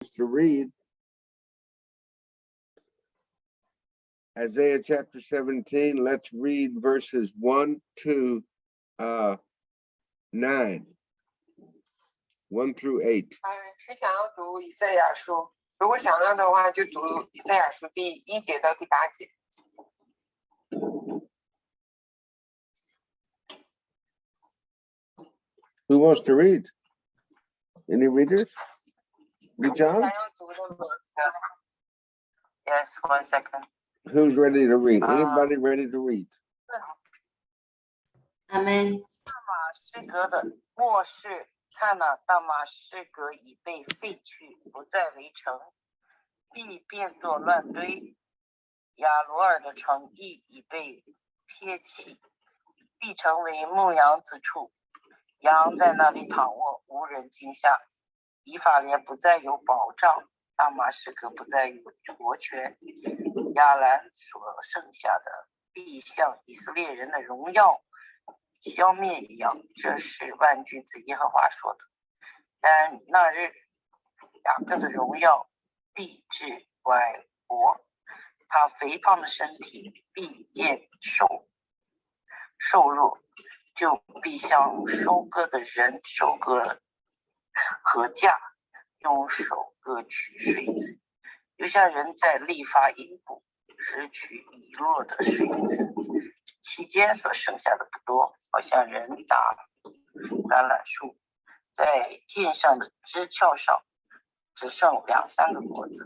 to read Isaiah chapter 17. Let's read verses 1 to 9. 1 through 8. 是想要读以赛亚书，如果想要的话，就读以赛亚书第1节到第8节。Who wants to read? Any readers? John? Yes, 1 second. Who's ready to read? Anybody ready to read? Amen. 大马士革的末世，看哪，大马士革已被废去，不再为城，必变作乱堆。亚罗尔的城邑已被撇弃，必成为牧羊之处。羊在那里躺卧，无人惊吓。以法莲不再有保障，大马士革不再有国权。亚兰所剩下的，必像以色列人的荣耀消灭一样。这是万军之耶和华说的。但那日，雅各的荣耀必至外国，他肥胖的身体必见瘦弱，就必像收割的人收割禾稼，用手割取穗子，就像人在立发阴部拾取遗落的穗子，期间所剩下的不多，好像人打橄榄树，在茎上的枝鞘上只剩2、3个果子，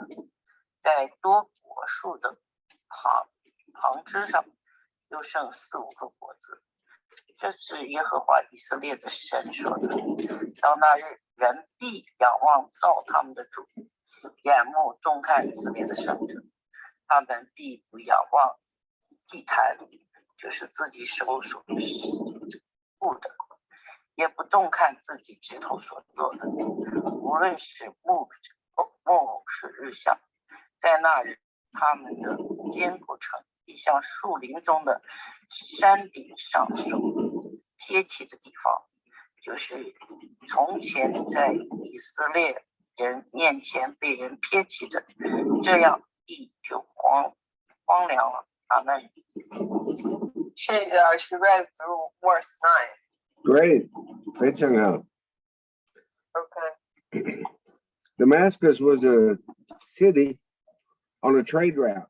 在多果树的旁枝上又剩4、5个果子。这是耶和华以色列的神说的。到那日，人必仰望造他们的主，眼目重看以色列的圣者。他们必不仰望祭坛，就是自己手所布的，也不重看自己指头所做的。无论是木偶是日像，在那日，他们的坚固城必像树林中的山顶上所撇弃的地方，就是从前在以色列人面前被人撇弃的，这样地就荒凉了。阿们。She read through verse 9. Great. 非常好。Okay. Damascus was a city on a trade route.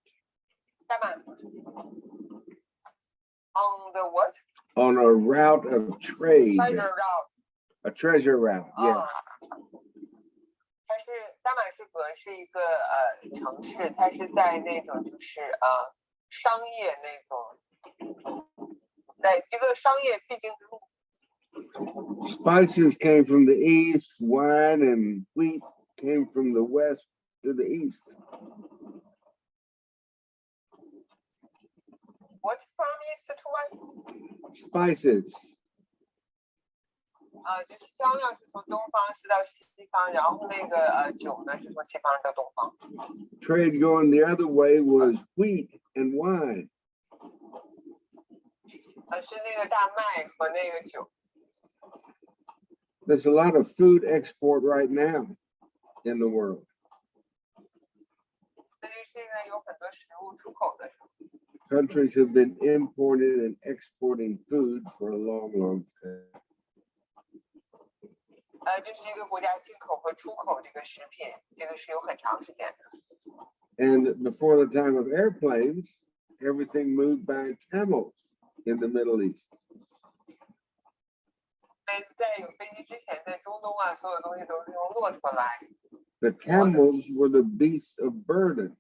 On the what? On a route of trade. Treasure route. A treasure route, yeah. 它是大马士革是一个城市，它是在那种就是商业那种，在这个商业必经之路。Spices came from the east, wine and wheat came from the west to the east. What from east to west? Spices. 就是香料是从东方是到西方，然后那个酒呢是从西方到东方。Trade going the other way was wheat and wine. 是那个大麦和那个酒。There's a lot of food export right now in the world. 这是现在有很多食物出口的。Countries have been importing and exporting food for a long, long time. 就是一个国家进口和出口这个食品，这个是有很长时间的。And before the time of airplanes, everything moved by camels in the Middle East. 在有飞机之前，在中东啊，所有东西都是用骆驼来。The camels were the beasts of burden.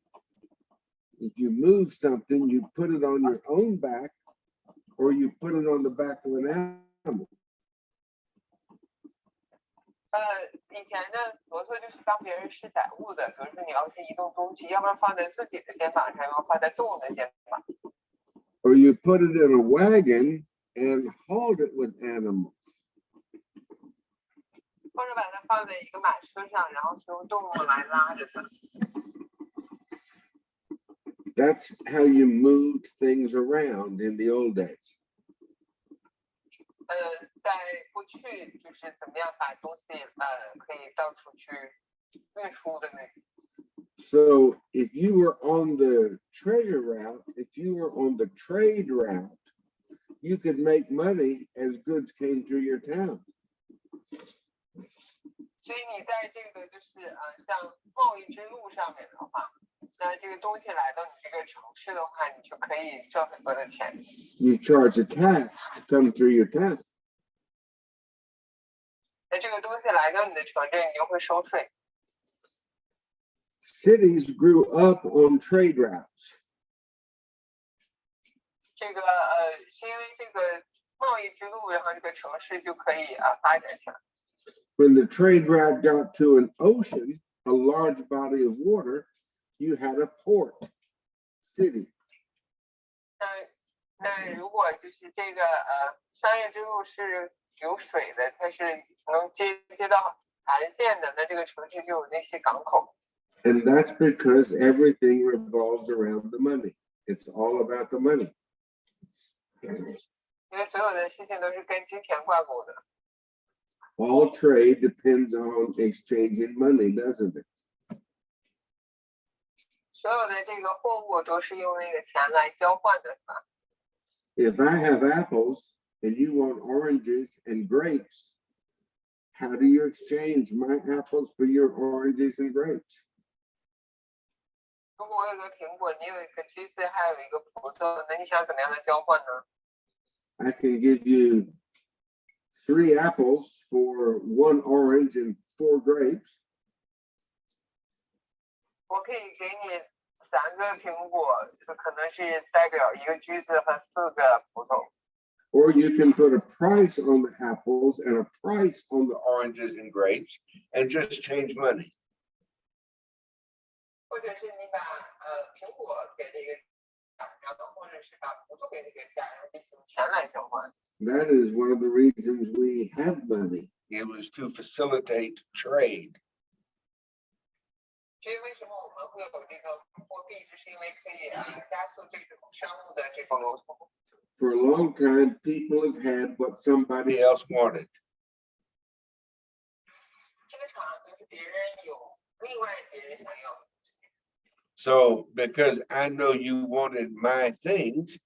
If you move something, you put it on your own back, or you put it on the back of an animal. 以前呢，骆驼就是帮别人施载物的，比如说你要是移动东西，要不然放在自己的肩膀上，要不然放在动物的肩膀。Or you put it in a wagon and hauled it with animals. 或者把它放在一个马车上，然后是用动物来拉着它。That's how you moved things around in the old days. 在过去就是怎么样把东西可以到处去运输的那个。 So if you were on the treasure route, if you were on the trade route, you could make money as goods came through your town. 所以你在这个就是像贸易之路上面的话，那这个东西来到你这个城市的话，你就可以赚很多的钱。 You charge a tax to come through your town. 那这个东西来到你的城镇，你就会收税。 Cities grew up on trade routes. 这个是因为这个贸易之路，然后这个城市就可以发展起来。 When the trade route got to an ocean, a large body of water, you had a port city. 那如果就是这个商业之路是有水的，它是能接到海线的，那这个城市就有那些港口。 And that's because everything revolves around the money. It's all about the money. 因为所有的事情都是跟金钱挂钩的。 All trade depends on exchanging money, doesn't it? 所有的这个货物都是用那个钱来交换的，是吧？ If I have apples and you want oranges and grapes, how do you exchange my apples for your oranges and grapes? 如果我有个苹果，你有一个橘子，还有一个葡萄，那你想怎么样的交换呢？ I can give you 3 apples for 1 orange and 4 grapes. 我可以给你3个苹果，可能是代表1个橘子和4个葡萄。 Or you can put a price on the apples and a price on the oranges and grapes and just change money. 或者是你把苹果给这个价，然后或者是把葡萄给这个价，然后进行钱来交换。 That is one of the reasons we have money. It was to facilitate trade. 至于为什么我们会有这个货币，就是因为可以加速这种商务的这种流通。 For a long time, people have had what somebody else wanted. 经常都是别人有另外别人想要的。 So because I know you wanted my things,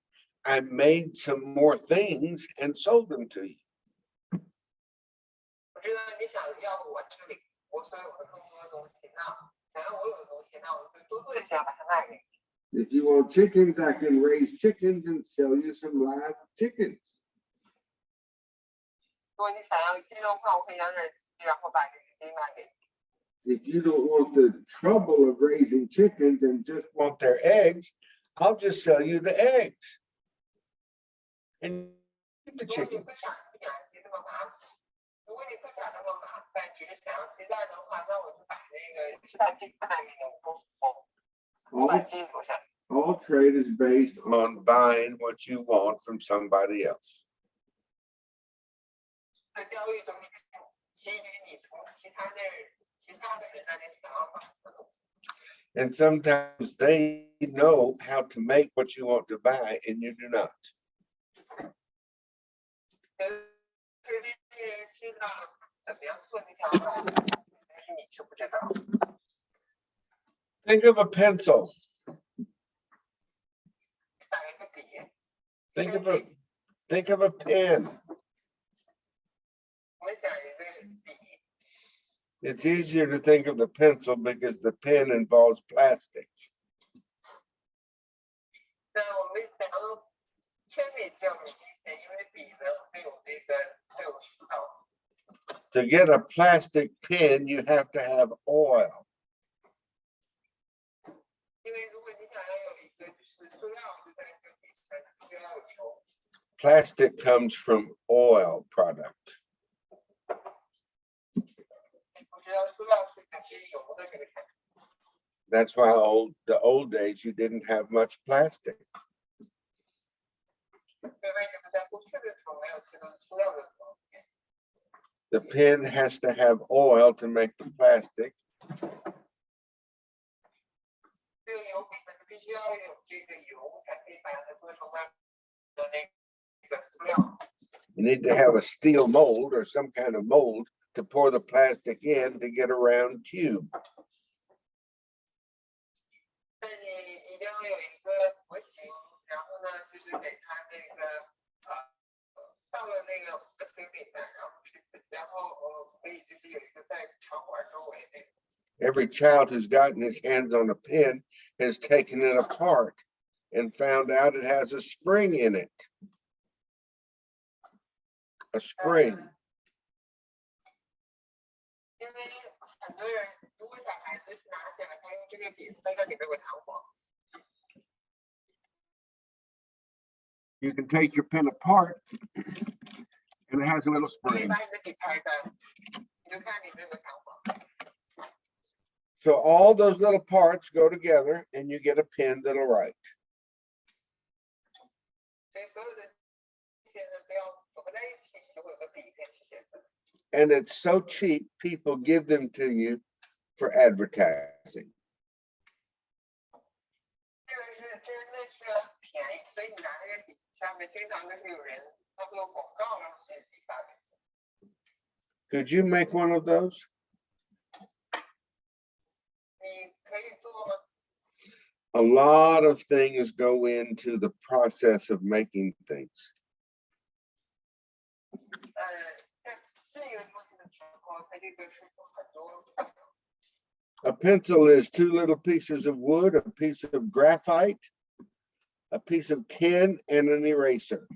I made some more things and sold them to you. 我知道你想要我这里，我所有的更多的东西，那想要我有的东西，那我就多做一些把它卖给你。 If you want chickens, I can raise chickens and sell you some live chickens. 如果你想要鸡的话，我可以养点鸡，然后把这个鸡卖给你。 If you don't want the trouble of raising chickens and just want their eggs, I'll just sell you the eggs. And keep the 如果你 chickens. 不想养鸡那么麻烦，如果你不想那么麻烦，只是想要鸡蛋的话，那我就把那个鸡蛋卖给你，我把鸡留下。 All trade is based on buying what you want from somebody else. 那交易都是基于你从其他的人那里想要买的东西。 And sometimes they know how to make what you want to buy and you do not. 这些人知道怎么样做你想要买的东西，但是你却不知道。 Think of a pencil. 打一个笔， Think of a pen. 我们想一个笔。 It's easier to think of the pencil because the pen involves plastic. 那我们想要铅笔这样的东西，因为笔呢会有塑料。 To get a plastic pen, you have to have oil. 因为如果你想要有一个就是塑料就在这个笔上，需要有油。 Plastic comes from oil product. 你不知道塑料是来自于油的这个产品。 That's why the old days you didn't have much plastic. 所以为什么在过去的时候没有这个塑料的东西？ The pen has to have oil to make the plastic. 这个油笔呢，必须要有这个油才可以把它做成外的那个塑料。 You need to have a steel mold or some kind of mold to pour the plastic in to get a round tube. 那你一定要有一个模型，然后呢，就是给它那个倒到那个模型里面，然后可以就是有一个在肠管周围那个。Every child who's gotten his hands on a pen has taken it apart and found out it has a spring in it. A spring. 因为很多人，如果小孩子是拿起来，他用这个笔塞到里面有弹簧。You can take your pen apart and it has a little 可以 spring. 把你的笔拆开，你就看里面有个弹簧。So all those little parts go together and you get a pen that'll write. 所以所有的这些呢都要组合在一起，就会有个笔可以去写字。And it's so cheap, people give them to you for advertising. 这个是真的是便宜，所以你拿那个笔下面经常就是有人他做广告让你笔发给。Could you make one of those? 你可以做吗？ A lot of things go into the process of making things. 在这个东西的时候，它这个是有很多。A pencil is 2 little pieces of wood, a piece of graphite, a piece of tin, and an eraser.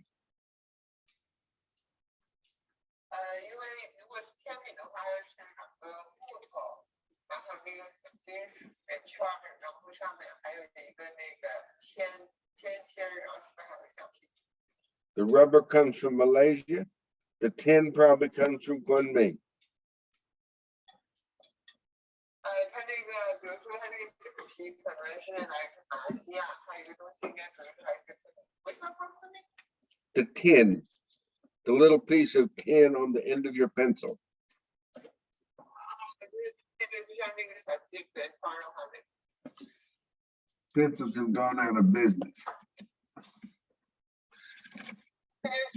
因为如果是铅笔的话，是2个木头，然后那个金属圆圈，然后上面还有一个那个铅，然后上面还有橡皮。The rubber comes from Malaysia. The tin probably comes from Kunming. 它这个，比如说它这个纸皮可能是来自马来西亚，还有一个东西应该可能是来自为什么昆明？ The tin, the little piece of tin on the end of your pencil. 就是这个就像那个小鸡圆圈的话，那个。Pencils have gone out of business. 这就是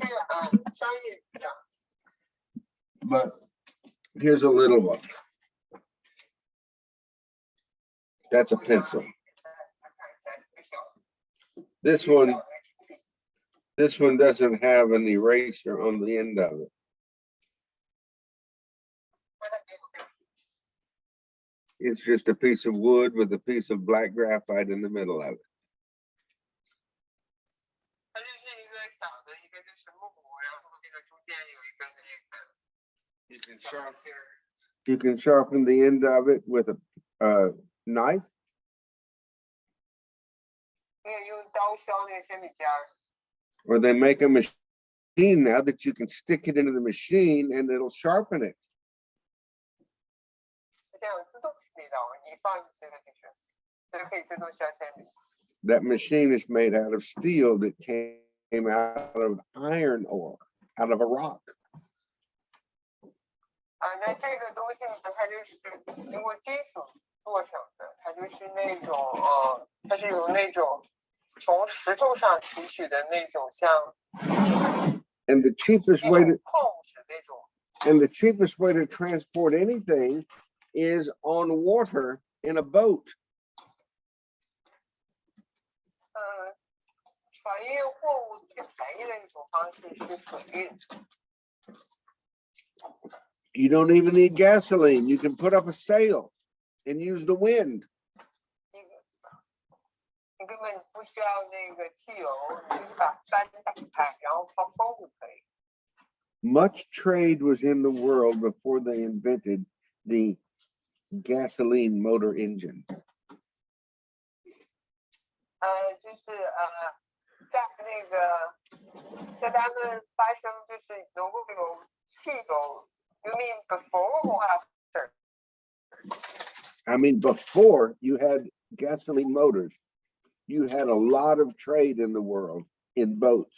商业比较。But here's a little one. That's a pencil. This one doesn't have an eraser on the end of it. It's just a piece of wood with a piece of black graphite in the middle of it. 它就是一个小的一个就是木，然后那个中间有一个那个。You can sharpen the end of it with a knife. 可以用刀削那个铅笔尖儿。Or they make a machine now that you can stick it into the machine and it'll sharpen it. 现在有自动铅笔刀，你放进去的就是就可以自动削铅笔。That machine is made out of steel that came out of iron ore, out of a rock. 那这个东西呢，它就是通过金属做成的，它就是那种它是由那种从石头上提取的那种像。And the cheapest way to 矿物质那种。And the cheapest way to transport anything is on water in a boat. 船运货物最便宜的一种方式是水运。You don't even need gasoline. You can put up a sail and use the wind. 你根本不需要那个汽油，你就是把帆打开，然后放风就可以。Much trade was in the world before they invented the gasoline motor engine. 就是在他们发生就是能够有汽油。You mean before or after? I mean, before you had gasoline motors, you had a lot of trade in the world in boats.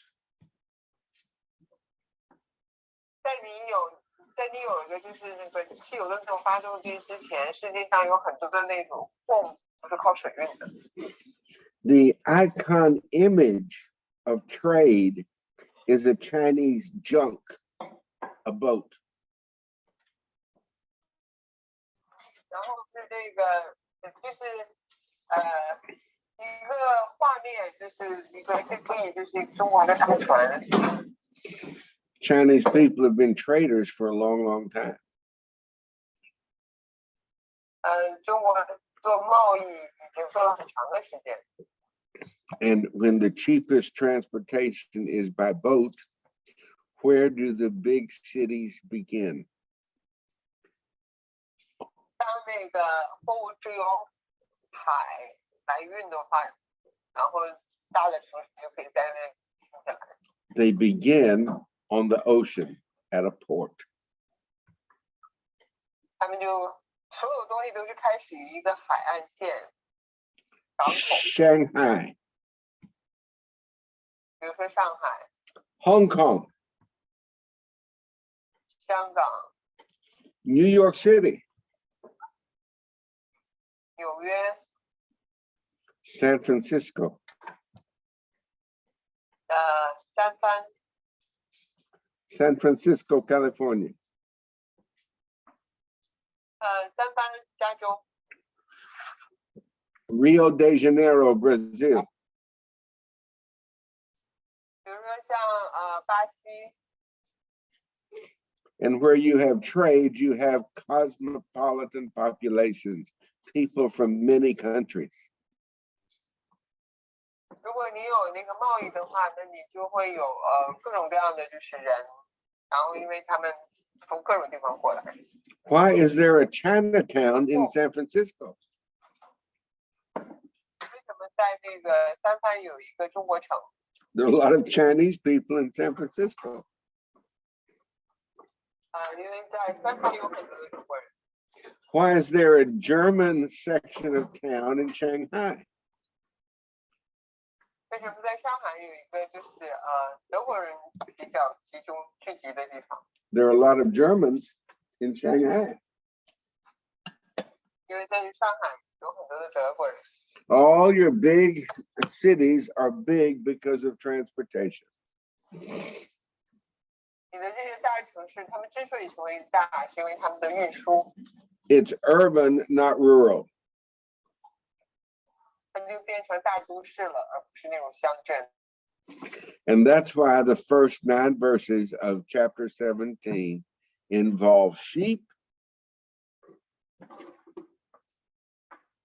在你有一个就是那个汽油的那种发动机之前，世界上有很多的那种货物都是靠水运的。The icon image of trade is a Chinese junk, a boat. 这个就是一个画面，就是一个地，就是中国的大船。Chinese people have been traders for a long, long time. 中国做贸易已经做了很长的时间。And when the cheapest transportation is by boat, where do the big cities begin? 当那个货物是由海来运的话，然后大的城市就可以在那停下来。They begin on the ocean at a port. 他们就所有东西都是开始于一个海岸线港口， Shanghai, 比如说上海、 Hong Kong, 香港、 New York City, 纽约、 San Francisco, 三藩、 San Francisco, California, 三藩加州、 Rio de Janeiro, Brazil, 比如说像巴西， and where you have trade, you have cosmopolitan populations, people from many countries. 如果你有那个贸易的话，那你就会有各种各样的就是人，然后因为他们从各种地方过来。 Why is there a Chinatown in San Francisco? 为什么在这个三藩有一个中国城？ There are a lot of Chinese people in San Francisco. 因为在三藩有很多的中国人。 Why is there a German section of town in Shanghai? 为什么在上海有一个就是德国人比较集中聚集的地方？ There are a lot of Germans in Shanghai. 因为在上海有很多的德国人。 All your big cities are big because of transportation. 你的这些大城市，他们之所以成为大，是因为他们的运输。 It's urban, not rural. 它就变成大都市了，而不是那种乡镇。 And that's why the first 9 verses of chapter 17 involve sheep,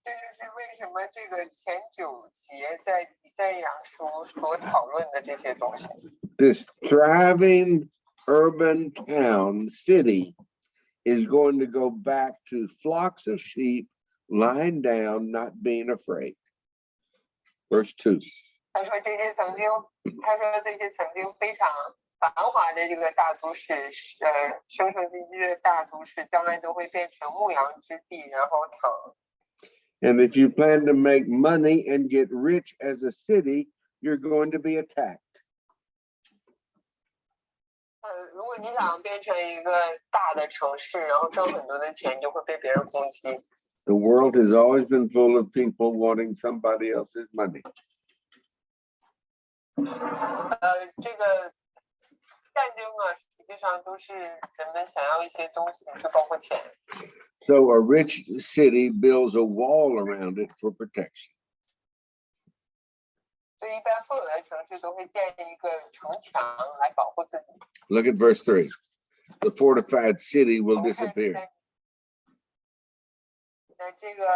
这就是为什么这个前9节在以赛亚书所讨论的这些东西。 this thriving urban town, city, is going to go back to flocks of sheep lying down, not being afraid. Verse 2. 他说这些曾经非常繁华的这个大都市，生生不息的大都市，将来都会变成牧羊之地，然后躺。 And if you plan to make money and get rich as a city, you're going to be attacked. 如果你想变成一个大的城市，然后挣很多的钱，就会被别人攻击。 The world has always been full of people wanting somebody else's money. 这个战争实际上都是人们想要一些东西，就包括钱。 So a rich city builds a wall around it for protection. 所以一般富有的城市都会建一个城墙来保护自己。 Look at verse 3. The fortified city will disappear. 这个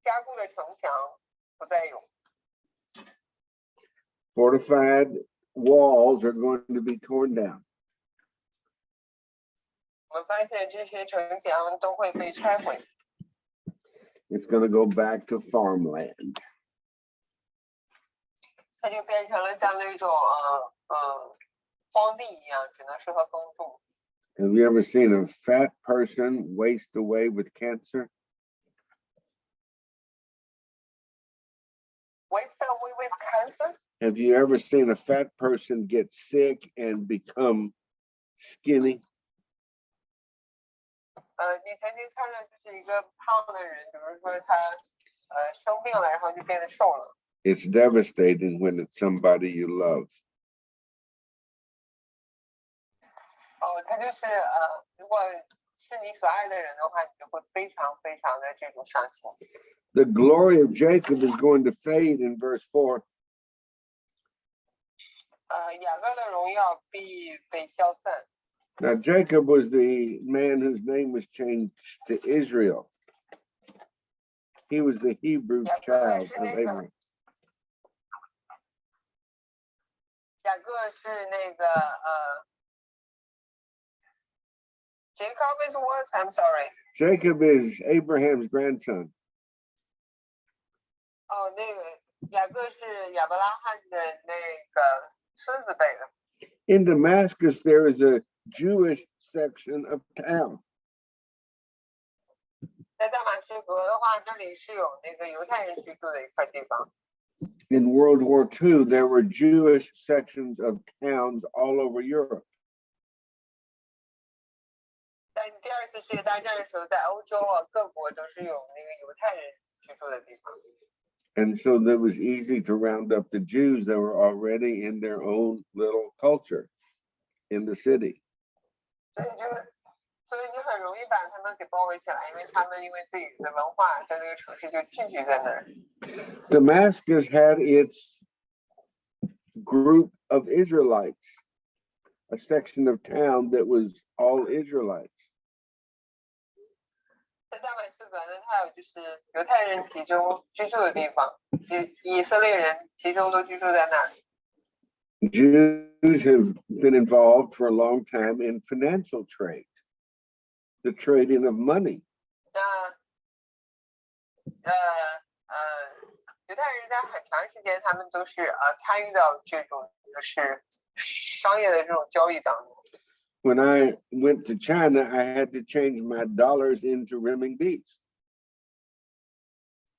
加固的城墙不再有。 Fortified walls are going to be torn down. 我们发现这些城墙都会被拆毁。 It's going to go back to farmland. 它就变成了像那种荒地一样，只能适合耕种。 Have you ever seen a fat person waste away with cancer? Waste away with cancer? Have you ever seen a fat person get sick and become skinny? 你曾经看到就是一个胖的人，比如说他生病了，然后就变得瘦了。 It's devastating when it's somebody you love. 他就是如果是你所爱的人的话，你就会非常非常的这种伤心。The glory of Jacob is going to fade in verse 4. 雅各的荣耀必被消散。Now, Jacob was the man whose name was changed to Israel. He was the Hebrew child of Abraham. 雅各是那个Jacob is what? I'm sorry. Jacob is Abraham's grandson. 哦，那个雅各是亚伯拉罕的那个孙子辈的。In Damascus, there is a Jewish section of town. 在大马士革的话，那里是有那个犹太人居住的一块地方。In World War II, there were Jewish sections of towns all over Europe. 在第二次世界大战的时候，在欧洲啊，各国都是有那个犹太人居住的地方。And so it was easy to round up the Jews that were already in their own little culture in the city. 所以你很容易把他们给包围起来，因为他们因为自己的文化在那个城市就聚集在那儿。Damascus had its group of Israelites, a section of town that was all Israelites. 在大马士革呢，它有就是犹太人集中居住的地方，以色列人集中都居住在那里。Jews have been involved for a long time in financial trade, the trading of money. 犹太人在很长时间，他们都是参与到这种就是商业的这种交易当中。When I went to China, I had to change my dollars into renminbis.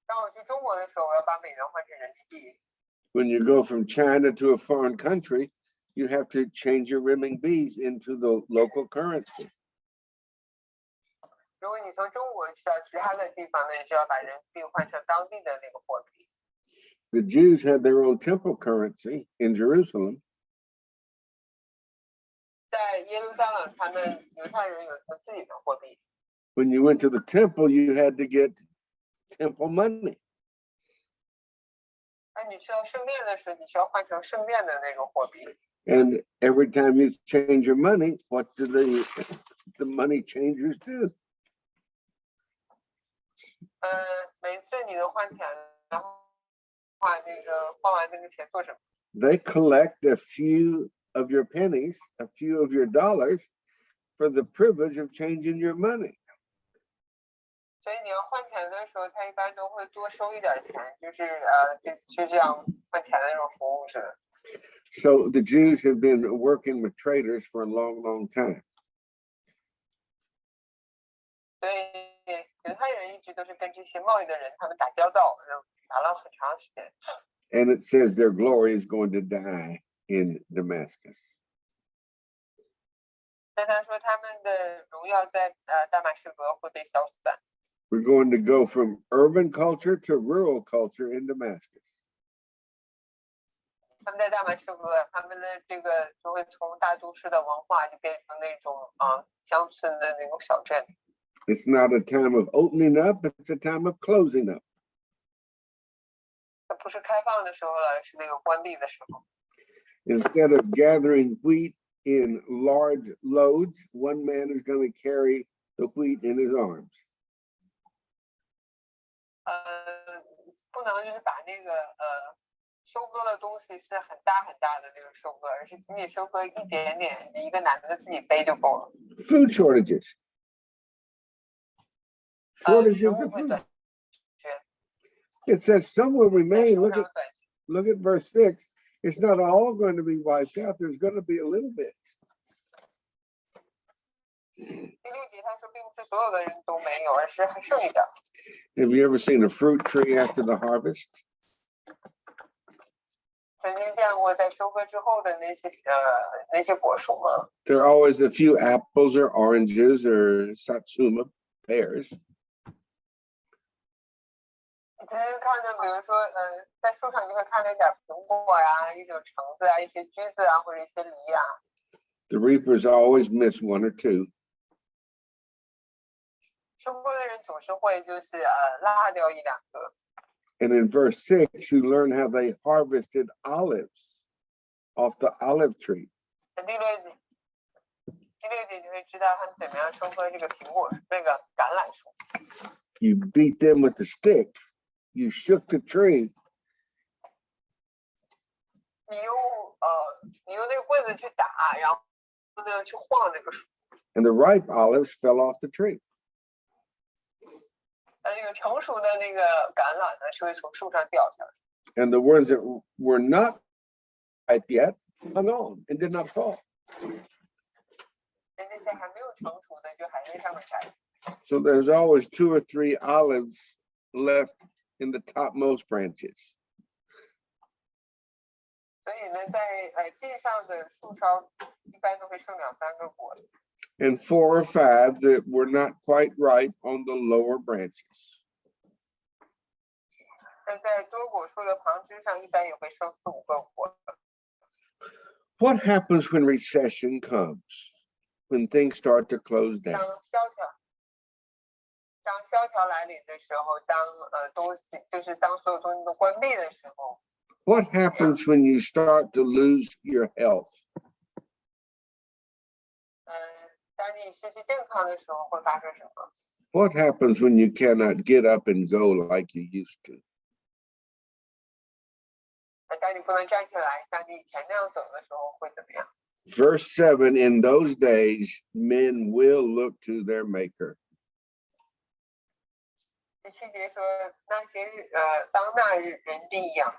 当我去中国的时候，我要把美元换成人民币。When you go from China to a foreign country, you have to change your renminbis into the local currency. 如果你从中国去到其他的地方呢，你就要把人民币换成当地的那个货币。The Jews had their own temple currency in Jerusalem. 在耶路撒冷，他们犹太人有他自己的货币。When you went to the temple, you had to get temple money. 那你去到圣殿的时候，你需要换成圣殿的那种货币。And every time you change your money, what do the money changers do? 每次你都换钱，然后换完那个钱做什么？ They collect a few of your pennies, a few of your dollars, for the privilege of changing your money. 所以你要换钱的时候，他一般都会多收一点钱，就是就这样换钱的那种服务似的。So the Jews have been working with traders for a long, long time. 所以犹太人一直都是跟这些贸易的人他们打交道，打了很长时间。And it says their glory is going to die in Damascus. 但他说他们的荣耀在大马士革会被消散。We're going to go from urban culture to rural culture in Damascus. 他们在大马士革，他们的这个就会从大都市的文化就变成那种乡村的那种小镇。It's not a time of opening up, it's a time of closing up. 它不是开放的时候了，是那个关闭的时候。Instead of gathering wheat in large loads, one man is going to carry the wheat in his arms. 不能就是把那个收割的东西是很大很大的那种收割，而是仅仅收割一点点，一个男的自己背就够了。Food shortages. Shortages 食物 of 会 food. 短缺。 It says some will remain. 食物上短缺。 Look at verse 6. It's not all going to be wiped out. There's going to be a little bit. 第六节他说，并不是所有的人都没有，而是还剩一点。 Have you ever seen a fruit tree after the harvest? 曾经见过在收割之后的那些果树吗？ There are always a few apples or oranges or satsuma pears. 你曾经看到，比如说在树上就会看到一点苹果呀、一种橙子啊、一些橘子啊，或者一些梨啊。 The reapers always miss one or two. 收获的人总是会就是落掉一两个。 And in verse 6, you learn how they harvested olives off the olive tree. 第六节你会知道他们怎么样收获这个苹果那个橄榄树。 You beat them with a stick. You shook the tree. 你用那个棍子去打，然后呢去晃那个树。 And the ripe olives fell off the tree. 那个成熟的那个橄榄呢，就会从树上掉下来。 And the ones that were not ripe yet hung on and did not fall. 那些还没有成熟的，就还在上面摘。 So there's always 2 or 3 olives left in the topmost branches. 所以呢，在茎上的树梢一般都会剩2、3个果子。 And 4 or 5 that were not quite ripe on the lower branches. 那在多果树的旁枝上，一般也会剩4、5个果子。 What happens when recession comes? When things start to close 当 down? 萧条来临的时候，当所有东西都关闭的时候。 What happens when you start to lose your health? 当你失去健康的时候，会发生什么？ What happens when you cannot get up and go like you used to? 当你不能站起来，像你以前那样走的时候，会怎么样？ Verse 7, in those days, men will look to their maker. 第7节说，那些当那日人必仰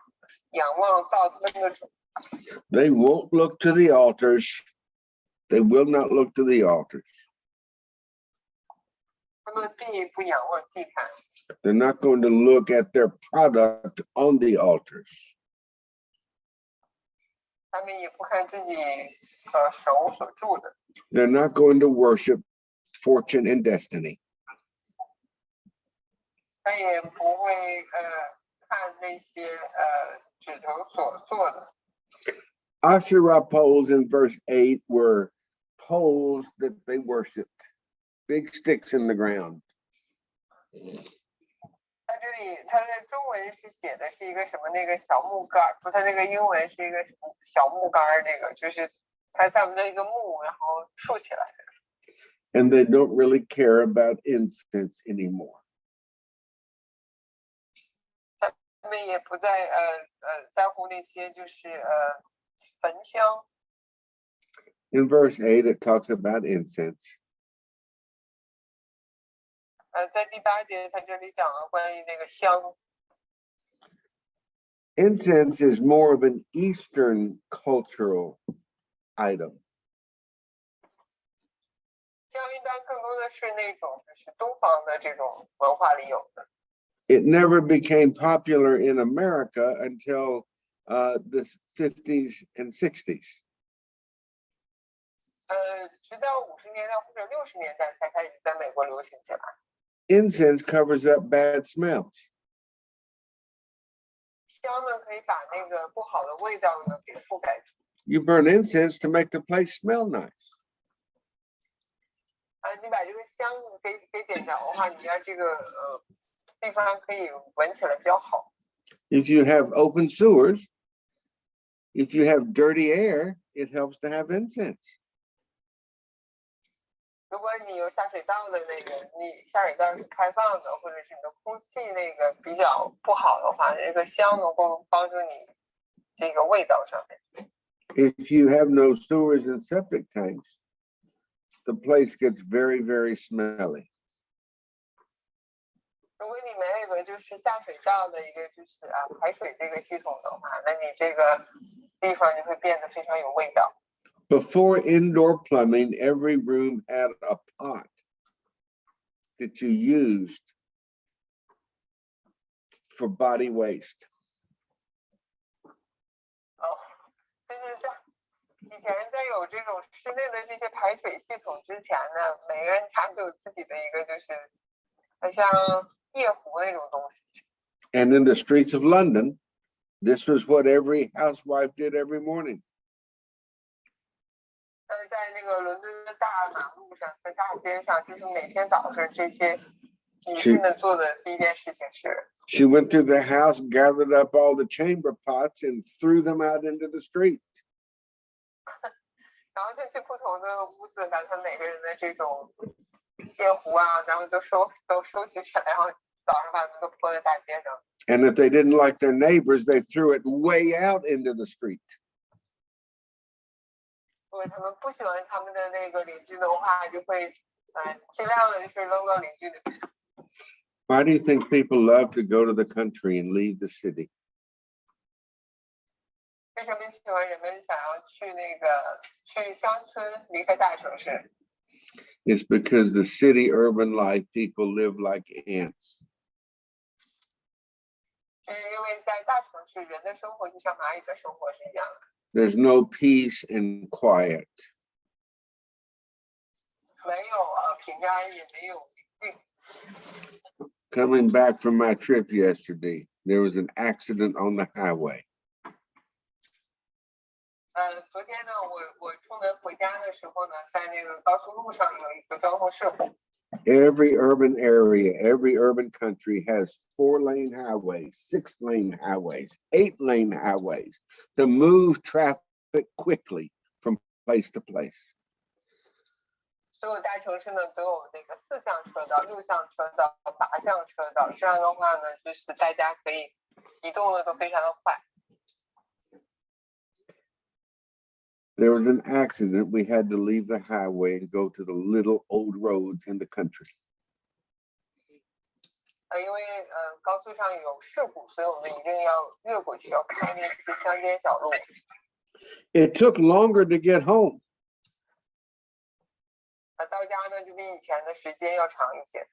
望造他们的主。 They won't look to the altars. They will not look to the altars. 他们必不仰望祭坛， They're not going to look at their product on the altars. 他们也不看自己手所铸的， They're not going to worship fortune and destiny. 他也不会看那些指头所做的。 Asherah poles in verse 8 were poles that they worshiped, big sticks in the ground. 它这里它的中文是写的是一个什么那个小木杆，不，它那个英文是一个什么小木杆，那个就是它下面的一个木，然后竖起来的。 And they don't really care about incense anymore. 他们也不再在乎那些就是焚香。 In verse 8, it talks about incense. 在第8节，他这里讲了关于那个香。 Incense is more of an Eastern cultural item. 香一般更多的是那种就是东方的这种文化里有的。 It never became popular in America until the 50s and 60s. 直到50年代或者60年代才开始在美国流行起来。 Incense covers up bad smells. 香呢可以把那个不好的味道呢给覆盖住。 You burn incense to make the place smell nice. 你把这个香给点着的话，你让这个地方可以闻起来比较好。 If you have open sewers, if you have dirty air, it helps to have incense. 如果你有下水道的那个，你下水道是开放的，或者是你的空气那个比较不好的话，这个香能够帮助你这个味道上面。 If you have no sewers and septic tanks, the place gets very, very smelly. 如果你没有一个就是下水道的一个就是排水这个系统的话，那你这个地方就会变得非常有味道。 Before indoor plumbing, every room had a pot that you used for body waste. 就是在以前在有这种室内的这些排水系统之前呢，每个人家都有自己的一个就是像夜壶那种东西。 And in the streets of London, this was what every housewife did every morning. 在那个伦敦的大马路上，在大街上，就是每天早上这些女士们做的第一件事情是。She went through the house, gathered up all the chamber pots, and threw them out into the street. 然后就去不同的屋子，把他每个人的这种电壶啊，然后都收集起来，然后早上把它们都泼在大街上。And if they didn't like their neighbors, they threw it way out into the street. 如果他们不喜欢他们的那个邻居的话，就会尽量的就是扔到邻居那边。Why do you think people love to go to the country and leave the city? 为什么喜欢人们想要去乡村，离开大城市？ It's because the city urban life people live like ants. 是因为在大城市，人的生活就像蚂蚁的生活是一样的。There's no peace and quiet. 没有平安，也没有宁静。Coming back from my trip yesterday, there was an accident on the highway. 昨天呢，我出门回家的时候呢，在那个高速路上有一个交通事故。Every urban area, every urban country has 4-lane highways, 6-lane highways, 8-lane highways to move traffic quickly from place to place. 所有大城市呢都有那个4项车道、6项车道、8项车道，这样的话呢，就是大家可以移动的都非常的快。There was an accident. We had to leave the highway and go to the little old roads in the country. 因为高速上有事故，所以我们一定要越过去，要开那些乡间小路。It took longer to get home. 到家呢就比以前的时间要长一些。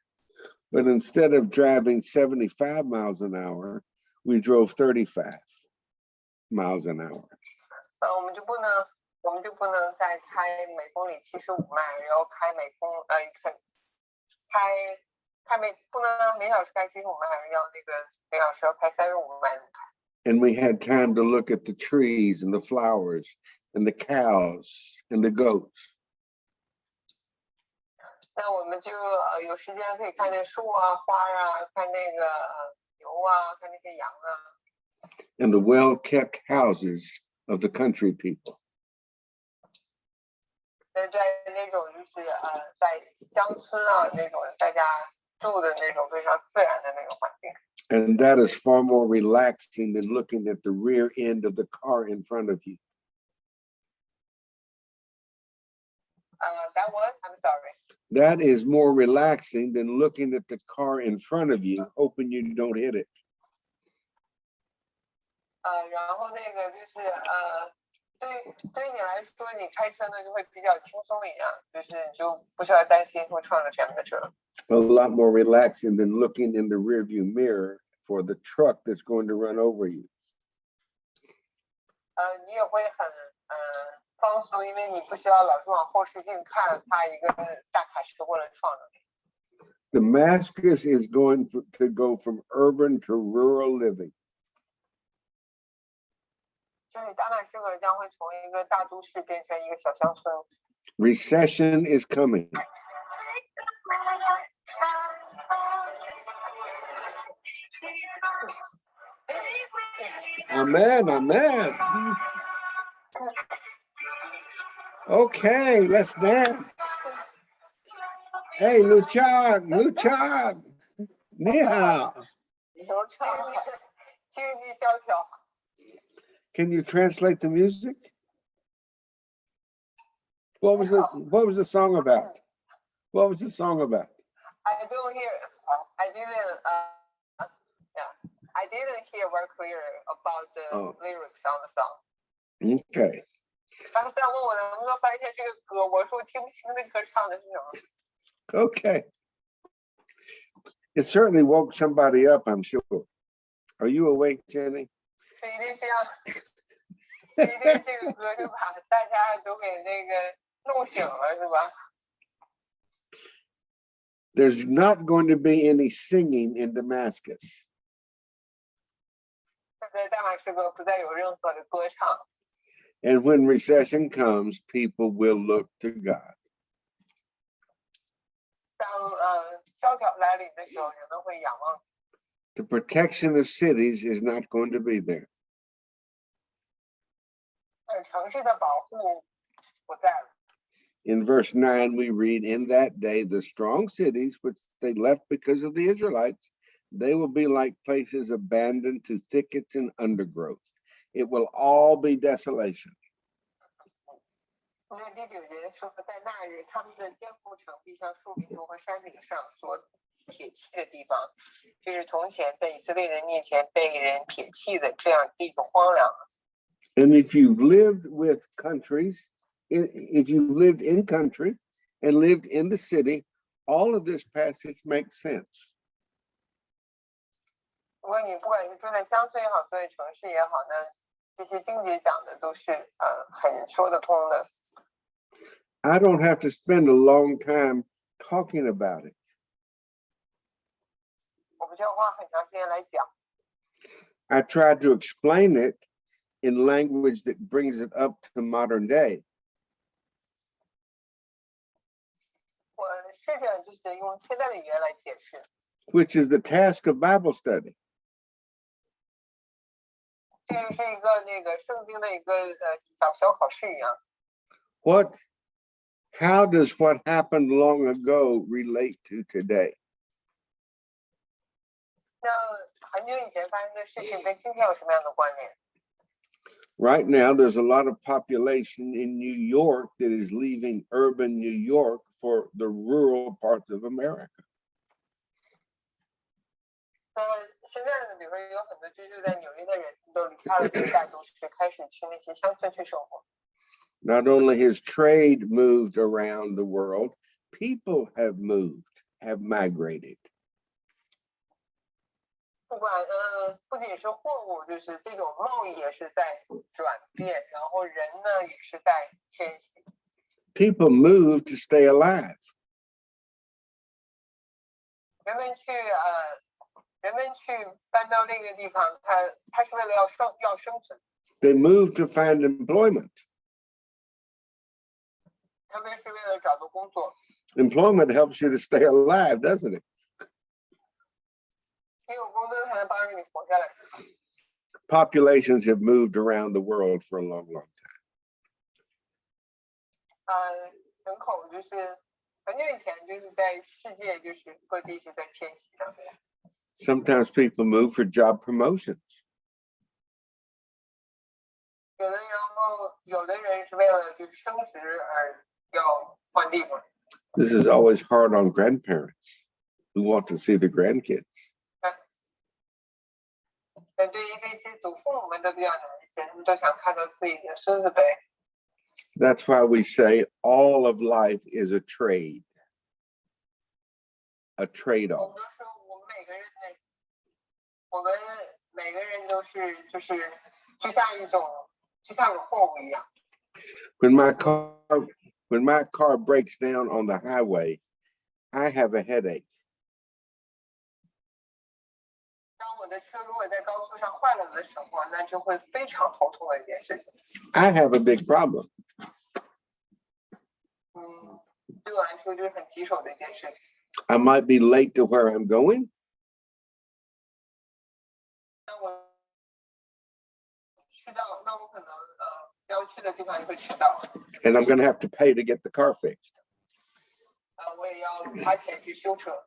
But instead of driving 75 miles an hour, we drove 35 miles an hour. 我们就不能再开每公里75迈，然后开不能每小时开75迈，要那个每小时要开35迈。And we had time to look at the trees and the flowers and the cows and the goats. 那我们就有时间可以看那树啊、花啊，看那个牛啊，看那些羊啊。And the well-kept houses of the country people. 在那种就是在乡村啊那种大家住的那种非常自然的那种环境。And that is far more relaxing than looking at the rear end of the car in front of you. That one, I'm sorry. That is more relaxing than looking at the car in front of you, hoping you don't hit it. 然后那个就是对于你来说，你开车呢就会比较轻松一样，就是你就不需要担心会撞到前面的车。A lot more relaxing than looking in the rearview mirror for the truck that's going to run over you. 你也会很放松，因为你不需要老是往后视镜看，怕一个大卡车过来撞着你。Damascus is going to go from urban to rural living. 就是大马士革将会从一个大都市变成一个小乡村。Recession is coming. Amen, amen. Okay, let's dance. Hey, Luchag, ni hao. 经济萧条。Can you translate the music? What was the song about? What was the song about? I don't hear. I didn't hear very clear about the lyrics on the song. Okay. 刚才问我能不能翻译一下这个歌，我说我听不清那歌唱的是什么。Okay. It certainly woke somebody up, I'm sure. Are you awake, Jenny? 一定是这个歌就把大家都给那个弄醒了，是吧？ There's not going to be any singing in Damascus. 在大马士革不再有任何的歌唱。And when recession comes, people will look to God. 当萧条来临的时候，人们会仰望。The protection of cities is not going to be there. 城市的保护不在了。In verse 9, we read, in that day, the strong cities, which they left because of the Israelites, they will be like places abandoned to thickets and undergrowth. It will all be desolation. 那第9节说，在那日，他们的坚固城必像树林中和山顶上所撇弃的地方，就是从前在以色列人面前被人撇弃的这样地就荒凉了。And if you've lived with countries, if you've lived in country and lived in the city, all of this passage makes sense. 如果你不管是住在乡村也好，住在城市也好呢，这些经节讲的都是很说得通的。I don't have to spend a long time talking about it. 我不需要花很长时间来讲。I tried to explain it in language that brings it up to modern day. 我试着就是用现在的语言来解释。Which is the task of Bible study. 这是一个那个圣经的一个小考试一样。How does what happened long ago relate to today? 那很久以前发生的事情跟今天有什么样的关联？ Right now, there's a lot of population in New York that is leaving urban New York for the rural parts of America. 现在呢，比如说有很多居住在纽约的人都离开了这个大都市，开始去那些乡村去生活。Not only has trade moved around the world, people have migrated. 不仅是货物，就是这种贸易也是在转变，然后人呢也是在迁徙。People move to stay alive. 人们去搬到那个地方，他是为了要生存。They move to find employment. 他们是为了找到工作。Employment helps you to stay alive, doesn't it? 你有工作才能帮助你活下来。Populations have moved around the world for a long, long time. 人口就是很久以前就是在世界就是各地是在迁徙的。Sometimes people move for job promotions. 有的人是为了就是升职而要换地方。This is always hard on grandparents who want to see the grandkids. 对于这些祖父母们都比较难一些，他们都想看到自己的孙子辈。That's why we say all of life is a trade, a trade-off. 我们说我们每个人都是就是就像货物一样。When my car breaks down on the highway, I have a headache. 当我的车如果在高速上坏了的时候，那就会非常头痛的一件事情。I have a big problem. 对我来说就是很棘手的一件事情。I might be late to where I'm going. 那我可能要去的地方就会迟到。And I'm going to have to pay to get the car fixed. 我也要花钱去修车。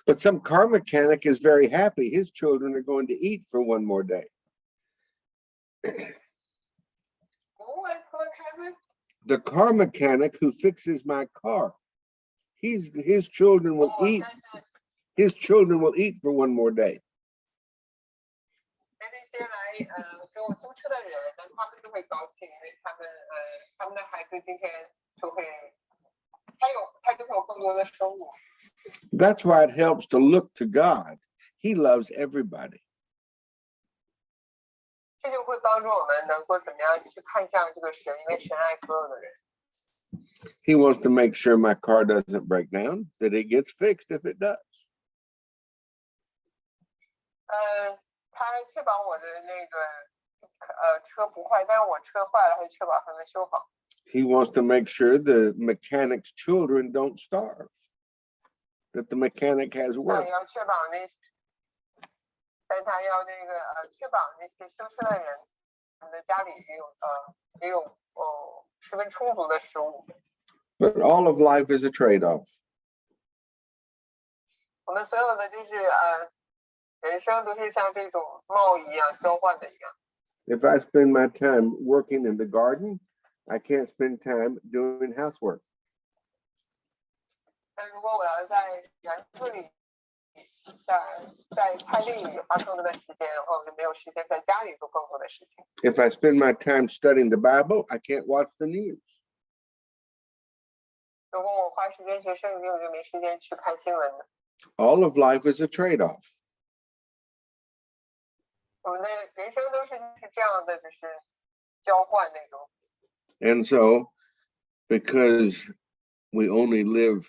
But some car mechanic is very happy. His children are going to eat for one more day. The car mechanic who fixes my car, his children will eat. His children will eat for one more day. 那些来给我租车的人，他们就会高兴，因为他们的孩子今天就会，他就会有更多的收入。That's why it helps to look to God. He loves everybody. 这就会帮助我们能够怎么样去看向这个神，因为神爱所有的人。He wants to make sure my car doesn't break down, that it gets fixed if it does. 他确保我的那个车不坏，但是我车坏了，还确保它能修好。He wants to make sure the mechanic's children don't starve, that the mechanic has 他 work. 也要确保但他要确保那些修车的人的家里也有十分充足的食物。But all of life is a trade-off. 我们所有的人生都是像这种贸易一样交换的一样。If I spend my time working in the garden, I can't spend time doing housework. 但如果我要在园子里在菜地里花更多的时间，然后我就没有时间在家里做更多的事情。If I spend my time studying the Bible, I can't watch the news. 如果我花时间学圣经，我就没时间去看新闻了。All of life is a trade-off. 我们的人生都是这样的，就是交换那种。And so, because we only live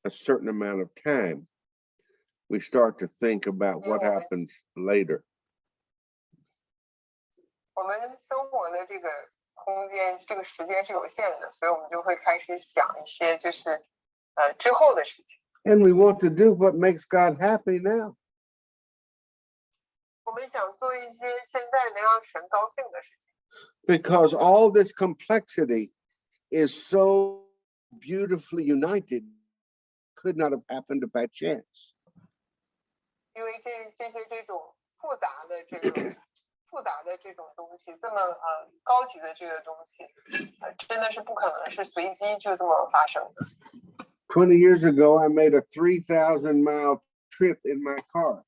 a certain amount of time, we start to think about what happens later. 我们生活的这个空间，这个时间是有限的，所以我们就会开始想一些就是之后的事情。And we want to do what makes God happy now. 我们想做一些现在能让神高兴的事情。Because all this complexity is so beautifully united, could not have happened by chance. 因为这种复杂的这种东西，这么高级的这个东西，真的是不可能是随机就这么发生的。20 years ago, I made a 3,000-mile trip in my car.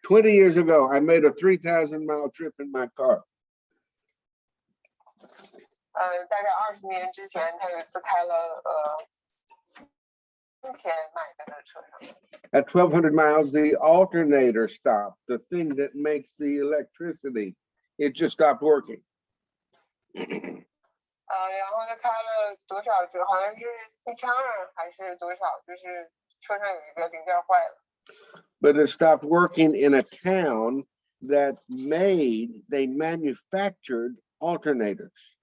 20 years ago, I made a 3,000-mile trip in my car. 大概20年之前，他有一次开了今天买的车上。At 1,200 miles, the alternator stopped. The thing that makes the electricity, it just stopped working. 然后他开了多少折？好像是1200还是多少？就是车上有一个零件坏了。But it stopped working in a town that they manufactured alternators.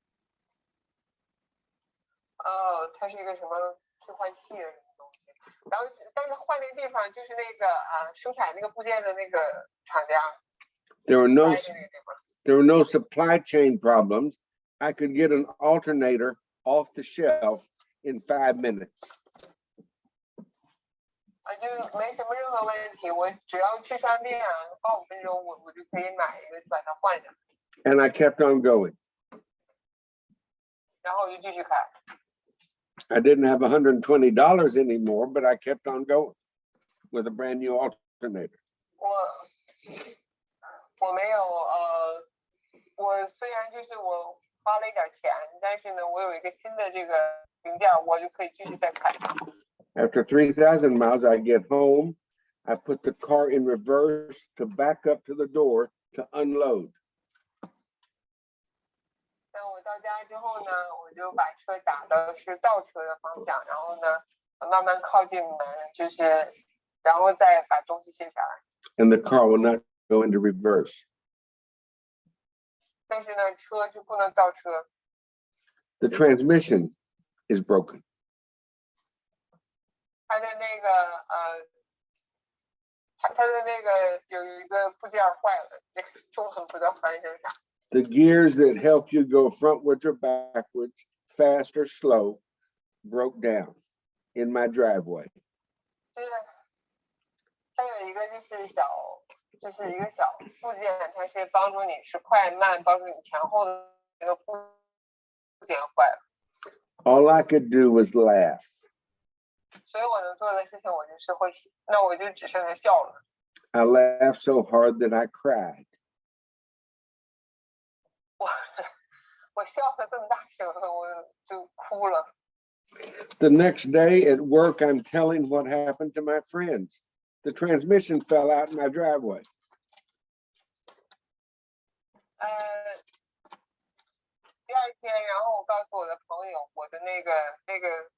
它是一个什么替换器的什么东西？然后，但是换那个地方就是那个生产那个部件的那个厂家。There were no supply chain problems. I could get an alternator off the shelf in 5 minutes. 就没什么任何问题，我只要去商店花5分钟，我就可以买一个把它换上。And I kept on going. 然后我就继续开。I didn't have $120 anymore, but I kept on going with a brand new alternator. 我没有我虽然就是我花了一点钱，但是呢，我有一个新的这个零件，我就可以继续再开。After 3,000 miles, I get home. I put the car in reverse to back up to the door to unload. 那我到家之后呢，我就把车打的是倒车的方向，然后呢，慢慢靠近门，然后再把东西卸下来。And the car will not go into reverse. 但是呢，车就不能倒车。The transmission is broken. 它的那个它的那个有一个部件坏了，那个中文不知道翻译成啥。The gears that help you go frontwards or backwards, fast or slow, broke down in my driveway. 就是它有一个就是一个小部件，它是帮助你是快慢，帮助你前后的一个部件坏了。All I could do was laugh. 所以我能做的事情，我就是会，那我就只剩下笑了。I laughed so hard that I cried. 我笑得这么大声，我就哭了。The next day at work, I'm telling what happened to my friends. The transmission fell out in my driveway. 第二天，然后我告诉我的朋友，我的那个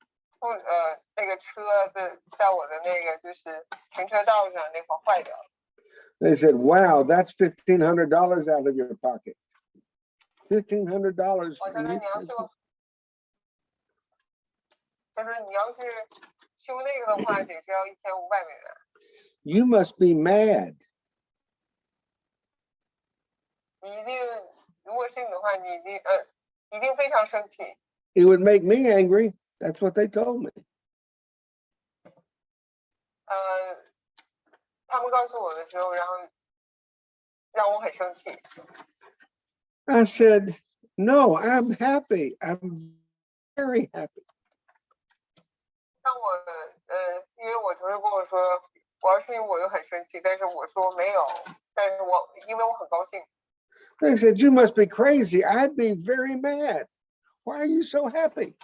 那个车的在我的那个就是停车道上那块坏掉了。They said, wow, that's $1,500 out of your pocket. $1,500. 我他说你要修，他说你要是修那个的话，得是要$1500。You must be mad. 你一定，如果是你的话，你一定非常生气。It would make me angry. That's what they told me. 他们告诉我的时候，然后让我很生气。I said, no, I'm happy. I'm very happy. 让我因为我同事跟我说，我要是因为我就很生气，但是我说没有，但是因为我很高兴。They said, you must be crazy. I'd be very mad. Why are you so happy?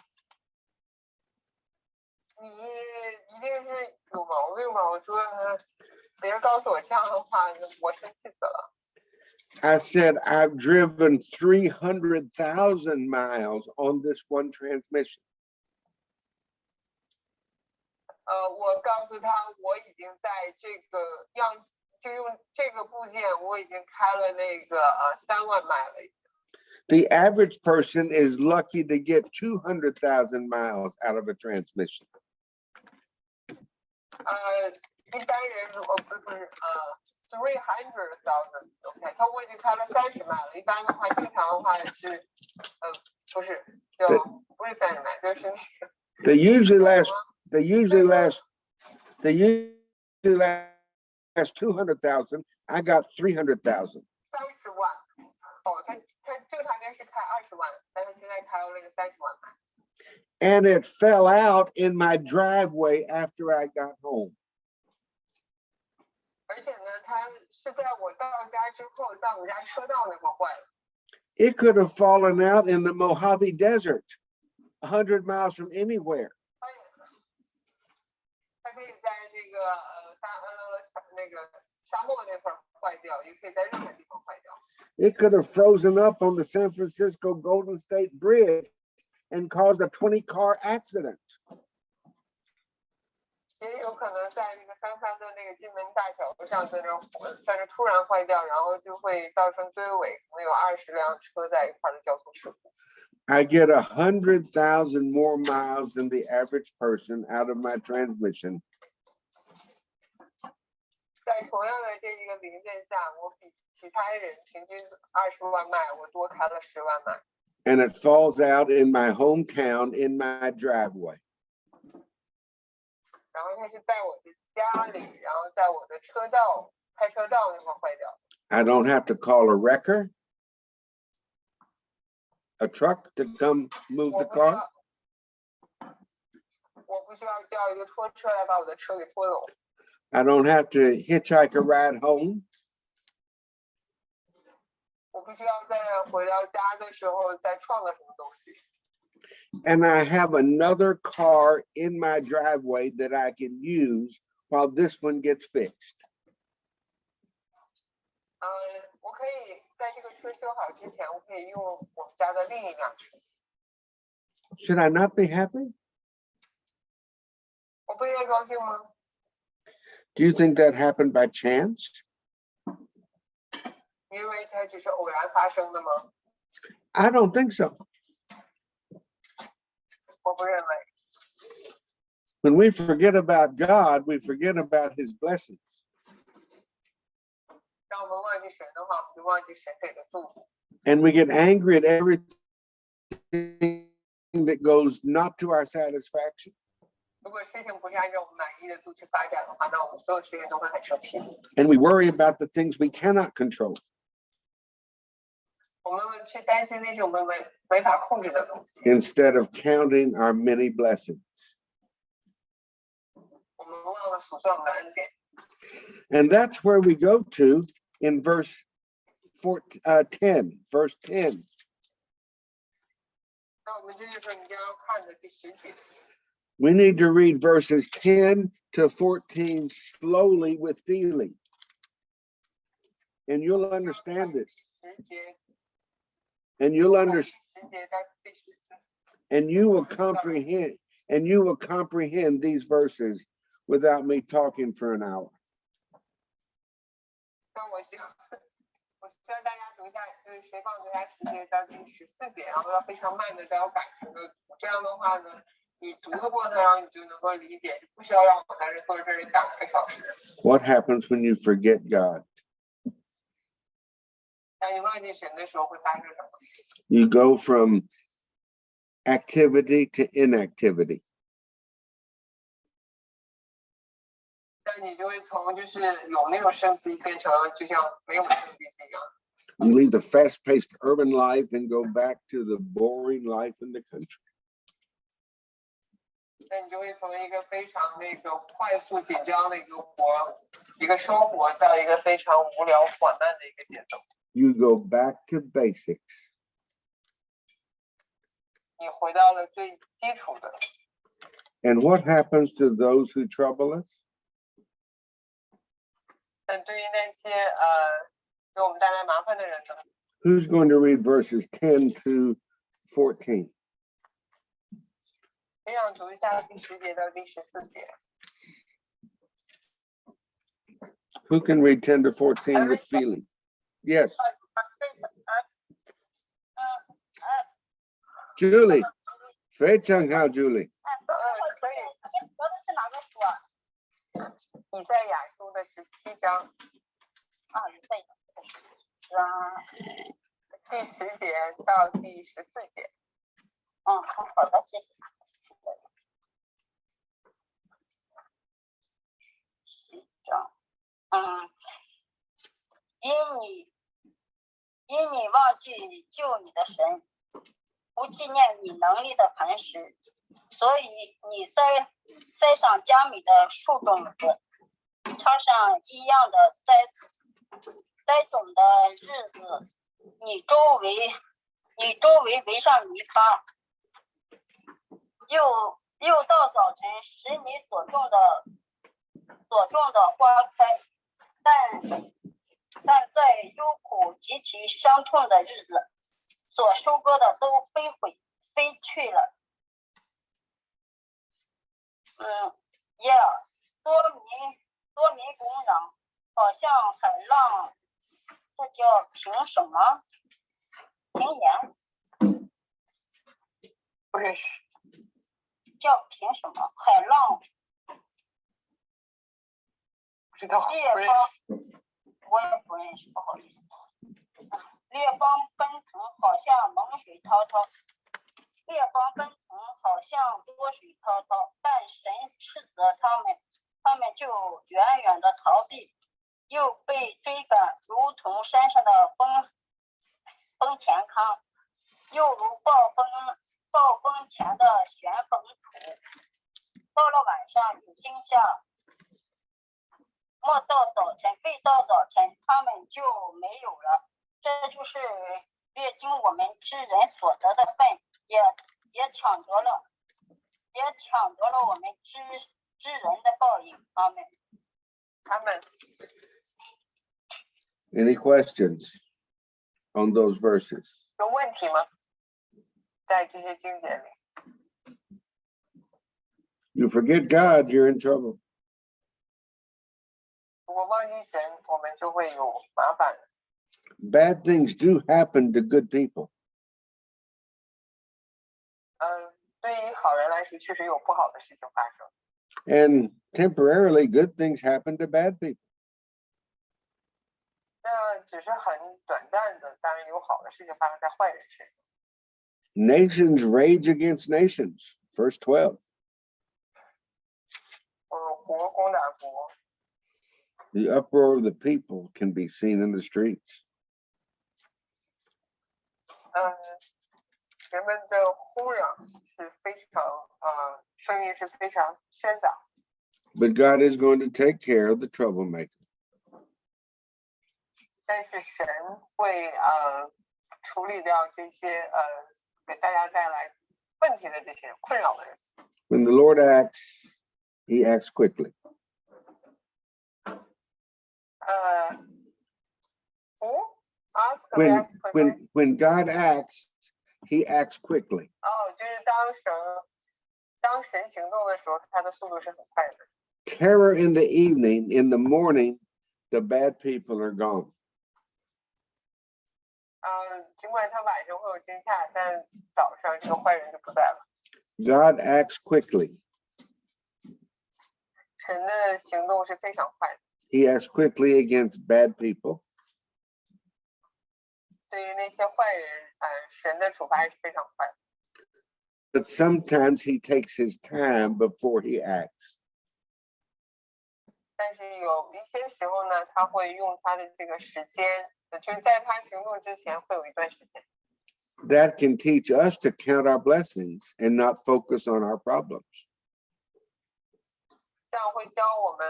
你一定是有毛病吧？我说，别人告诉我这样的话，我生气死了。I said, I've driven 300,000 miles on this one transmission. 我告诉他，我已经在这个就用这个部件，我已经开了那个3万迈了。The average person is lucky to get 200,000 miles out of a transmission. 一般人如果不是300,000 ，OK， 他我已经开了30迈了。一般的话，正常的话是不是就不是30迈，就是那个。They usually last 200,000. I got 300,000. 30万。哦，他正常应该是开20万，但是现在开了那个30万迈。And it fell out in my driveway after I got home. 而且呢，它是在我到家之后，在我们家车道那块坏了。It could have fallen out in the Mojave Desert, 100 miles from anywhere. 它可以在那个那个沙漠那块坏掉，也可以在任何地方坏掉。It could have frozen up on the San Francisco Golden State Bridge and caused a 20-car accident. 也有可能在那个三藩的那个金门大桥上，在那突然坏掉，然后就会造成追尾，可能有20辆车在一块的交通事故。I get 100,000 more miles than the average person out of my transmission. 在同样的这一个零件下，我比其他人平均20万迈，我多开了10万迈。And it falls out in my hometown in my driveway. 然后它是在我的家里，然后在我的开车道那块坏掉。I don't have to call a wrecker, a truck to come move the car. 我不需要叫一个拖车来把我的车给拖走。I don't have to hitchhike a ride home. 我不需要在回到家的时候再创个什么东西。And I have another car in my driveway that I can use while this one gets fixed. 我可以在这个车修好之前，我可以用我们家的另一辆车。Should I not be happy? 我不应该高兴吗？ Do you think that happened by chance? 因为它只是偶然发生的吗？ I don't think so. 我不认为。When we forget about God, we forget about his blessings. 当我们忘记神的话，我们就忘记神给的祝福。 And we get angry at everything that goes not to our satisfaction. 如果事情不是按照我们满意的度去发展的话，那我们所有事情都会很生气。 And we worry about the things we cannot control. 我们去担心那些我们没法控制的东西。 Instead of counting our many blessings. 我们忘了数算我们的恩典。 And that's where we go to in verse 10, verse 10. 那我们这就是你要看的第10节。 We need to read verses 10 to 14 slowly with feeling. And you'll understand it. 10节 And you'll understand. 10节到第14。 And you will comprehend. and you will comprehend these verses without me talking for an hour. 那我希望大家读一下，就是谁放读一下10节到第14节，然后要非常慢的、带有感情的读。这样的话呢，你读的过程中你就能够理解，不需要让我在这坐这里讲1个小时。What happens when you forget God? 当你忘记神的时候会发生什么？ You go from activity to inactivity. 那你就会从就是有那种生气变成了就像没有生气一样。You leave the fast-paced urban life and go back to the boring life in the country. 那你就会从一个非常那个快速紧张的一个生活，到一个非常无聊缓慢的一个节奏。You go back to basics. 你回到了最基础的。And what happens to those who trouble us? 那对于那些给我们带来麻烦的人呢？ Who's going to read verses 10 to 14? 我想读一下第10节到第14节。Who can read 10 to 14 with feeling? Yes. Julie. 非常好, Julie. 可以。以赛亚书的17章。第10节到第14节。好的，谢谢。因你忘记救你的神，不纪念你能力的磐石，所以你栽上佳美的树种子，插上一样的栽种的日子，你周围围上泥糠，又到早晨使你所种的花开，但在忧苦极其伤痛的日子，所收割的都飞去了。多民拱壤，好像海浪，这叫凭什么？凭言？不认识。叫凭什么？海浪？不知道。列方，我也不认识，不好意思。列方奔腾，好像猛水滔滔；列方奔腾，好像多水滔滔。但神斥责他们就远远的逃避，又被追赶，如同山上的风前糠，又如暴风前的旋风土。到了晚上有惊吓，未到早晨他们就没有了。这就是列经我们知人所得的份，也抢夺了我们知人的报应。阿们。Any questions on those verses? 有问题吗？在这些经节里。You forget God, you're in trouble. 如果忘记神，我们就会有麻烦。Bad things do happen to good people. 对于好人来说，确实有不好的事情发生。And temporarily, good things happen to bad people. 那只是很短暂的，当然有好的事情发生在坏人身上。Nations rage against nations. Verse 12. 国攻打国。The uproar of the people can be seen in the streets. 人们的呼嚷是非常声音是非常喧杂。But God is going to take care of the troublemaker. 但是神会处理掉这些给大家带来问题的这些困扰的人。When the Lord acts, he acts quickly. When God acts, he acts quickly. 就是当当神行动的时候，他的速度是很快的。Terror in the evening, in the morning, the bad people are gone. 尽管他晚上会有惊吓，但早上这个坏人就不在了。God acts quickly. 神的行动是非常快的。He acts quickly against bad people. 对于那些坏人，神的处罚也是非常快的。But sometimes he takes his time before he acts. 但是有一些时候呢，他会用他的这个时间，就是在他行动之前会有一段时间。That can teach us to count our blessings and not focus on our problems. 这样会教我们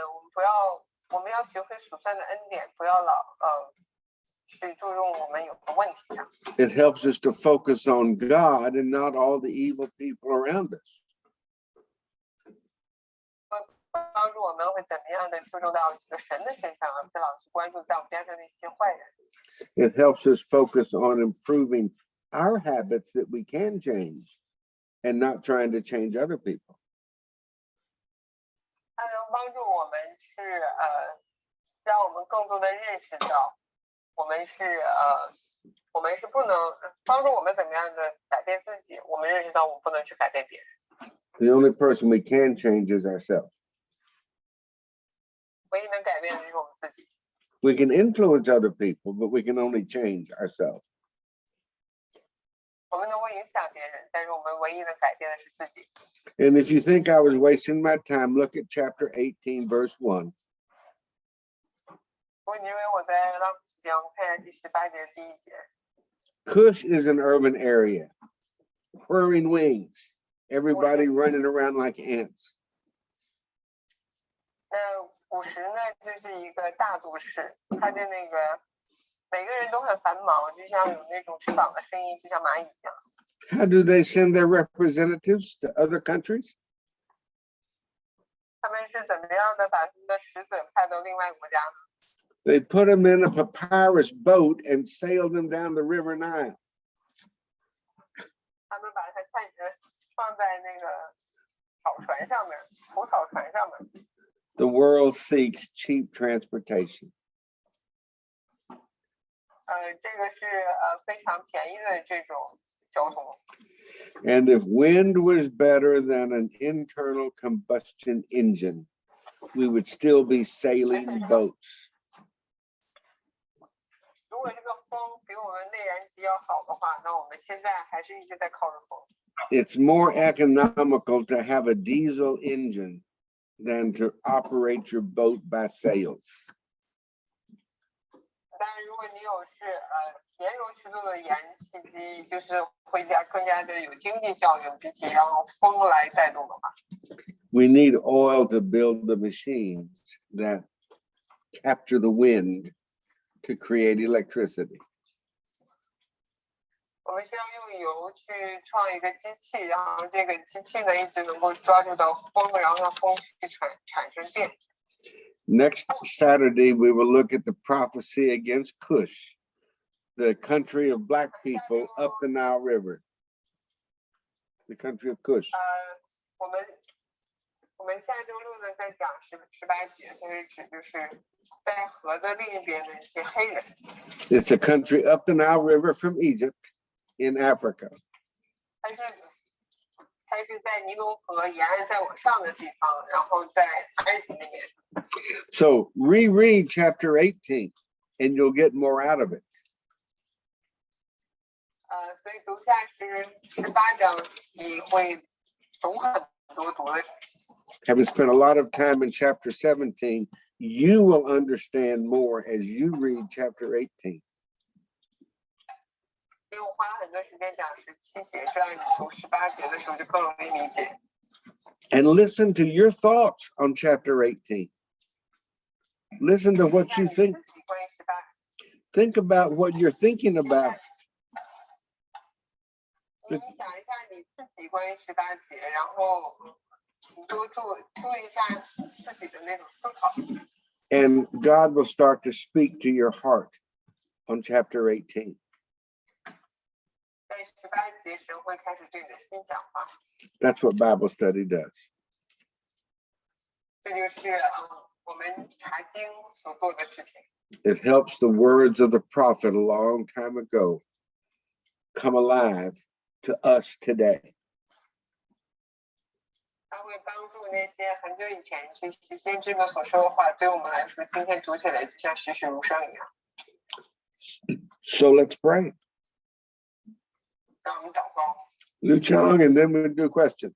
我们要学会数算的恩典，不要老去注重我们有的问题上。It helps us to focus on God and not all the evil people around us. 帮助我们会怎么样的注重到这个神的身上，而不是老去关注在我们边上那些坏人。It helps us focus on improving our habits that we can change and not trying to change other people. 它能帮助我们是让我们更多的认识到，我们是不能帮助我们怎么样的改变自己，我们认识到我们不能去改变别人。The only person we can change is ourselves. 唯一能改变的就是我们自己。We can influence other people, but we can only change ourselves. 我们能够影响别人，但是我们唯一能改变的是自己。And if you think I was wasting my time, look at chapter 18, verse 1. 如果你认为我在浪费时间，我们看一下第18节第1节。Cush is an urban area, whirring wings, everybody running around like ants. 那50呢，就是一个大都市，它的那个每个人都很繁忙，就像有那种翅膀的声音，就像蚂蚁一样。How do they send their representatives to other countries? 他们是怎么样的把他们的使者派到另外国家呢？ They put them in a papyrus boat and sailed them down the river Nile. 他们把它放在那个草船上面，蒲草船上面。The world seeks cheap transportation. 这个是非常便宜的这种交通。And if wind was better than an internal combustion engine, we would still be sailing boats. 如果这个风比我们内燃机要好的话，那我们现在还是一直在靠着风。It's more economical to have a diesel engine than to operate your boat by sails. 但是如果你有燃油驱动的燃气机，就是会更加的有经济效应，比起让风来带动的话。We need oil to build the machines that capture the wind to create electricity. 我们需要用油去创一个机器，然后这个机器呢一直能够抓住到风，然后让风去产生电。Next Saturday, we will look at the prophecy against Cush, the country of black people up the Nile River. The country of Cush. 我们下周六呢再讲18节，它是指就是在河的另一边的一些黑人。It's a country up the Nile River from Egypt in Africa. 它是在尼罗河沿岸再往上的地方，然后在埃及那边。So reread chapter 18 and you'll get more out of it. 所以读下18章，你会懂很多读的。Having spent a lot of time in chapter 17, you will understand more as you read chapter 18. 因为我花了很多时间讲17节，这样你读18节的时候就更容易理解。And listen to your thoughts on chapter 18. Listen to what you think. Think about what you're thinking about. 你想一下你自己关于18节，然后你多注意一下自己的那种思考。And God will start to speak to your heart on chapter 18. 在18节，神会开始对你的心讲话。That's what Bible study does. 这就是我们查经所做的事情。It helps the words of the prophet a long time ago come alive to us today. 它会帮助那些很久以前这些先知们所说的话，对我们来说，今天读起来就像栩栩如生一样。So let's pray. 让我们祷告。 Lu Chang, and then we'll do questions.